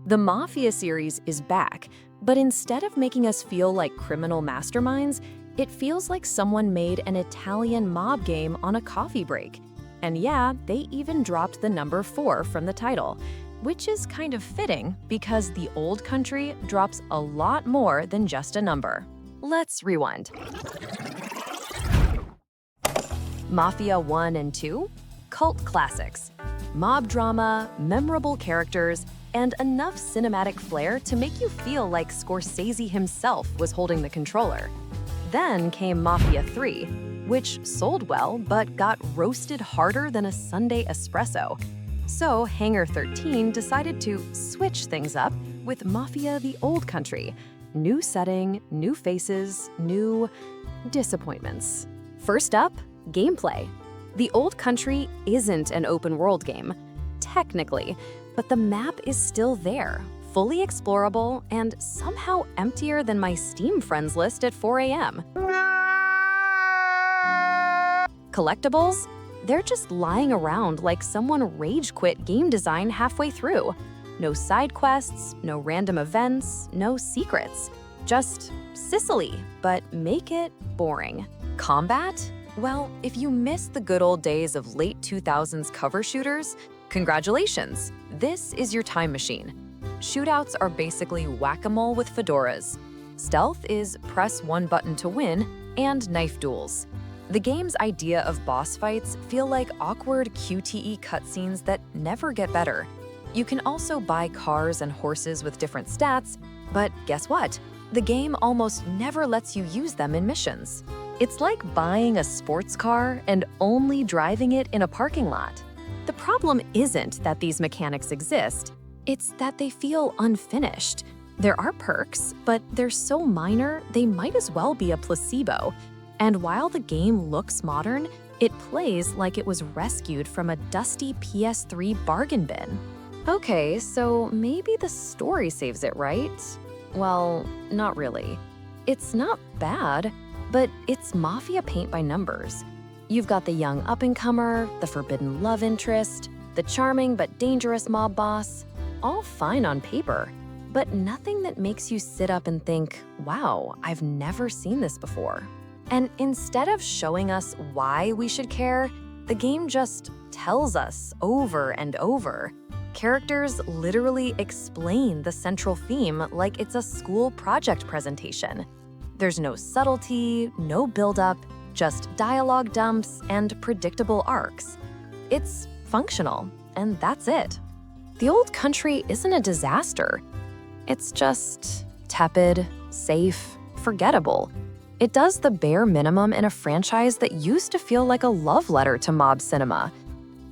The Mafia series is back, but instead of making us feel like criminal masterminds, it feels like someone made an Italian mob game on a coffee break. And yeah, they even dropped the number 4 from the title, which is kind of fitting because the old country drops a lot more than just a number. Let's rewind. Mafia 1 and 2? Cult classics. Mob drama, memorable characters, and enough cinematic flair to make you feel like Scorsese himself was holding the controller. Then came Mafia 3, which sold well but got roasted harder than a Sunday espresso. So Hangar 13 decided to switch things up with Mafia the Old Country. New setting, new faces, new disappointments. First up, gameplay. The Old Country isn't an open-world game, technically, but the map is still there, fully explorable, and somehow emptier than my Steam friends list at 4 a.m. Collectibles? They're just lying around like someone rage quit game design halfway through. No side quests, no random events, no secrets. Just Sicily, but make it boring. Combat? Well, if you miss the good old days of late 2000s cover shooters, congratulations, this is your time machine. Shootouts are basically whack-a-mole with fedoras. Stealth is press one button to win, and knife duels. The game's idea of boss fights feel like awkward QTE cutscenes that never get better. You can also buy cars and horses with different stats, but guess what? The game almost never lets you use them in missions. It's like buying a sports car and only driving it in a parking lot. The problem isn't that these mechanics exist, it's that they feel unfinished. There are perks, but they're so minor they might as well be a placebo. And while the game looks modern, it plays like it was rescued from a dusty PS3 bargain bin. Okay, so maybe the story saves it, right? Well, not really. It's not bad, but it's Mafia paint by numbers. You've got the young up-and-comer, the forbidden love interest, the charming but dangerous mob boss, all fine on paper, but nothing that makes you sit up and think, wow, I've never seen this before. And instead of showing us why we should care, the game just tells us over and over. Characters literally explain the central theme like it's a school project presentation. There's no subtlety, no build-up, just dialogue dumps and predictable arcs. It's functional, and that's it. The Old Country isn't a disaster. It's just tepid, safe, forgettable. It does the bare minimum in a franchise that used to feel like a love letter to mob cinema.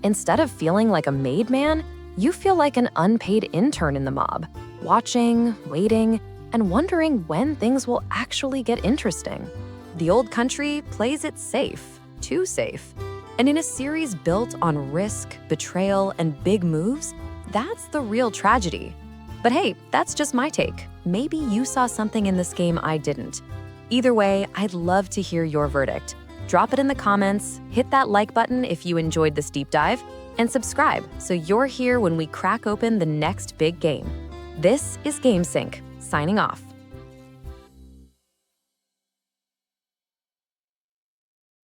Instead of feeling like a made man, you feel like an unpaid intern in the mob, watching, waiting, and wondering when things will actually get interesting. The Old Country plays it safe, too safe. And in a series built on risk, betrayal, and big moves, that's the real tragedy. But hey, that's just my take. Maybe you saw something in this game I didn't. Either way, I'd love to hear your verdict. Drop it in the comments, hit that like button if you enjoyed this deep dive, and subscribe so you're here when we crack open the next big game. This is GameSync, signing off.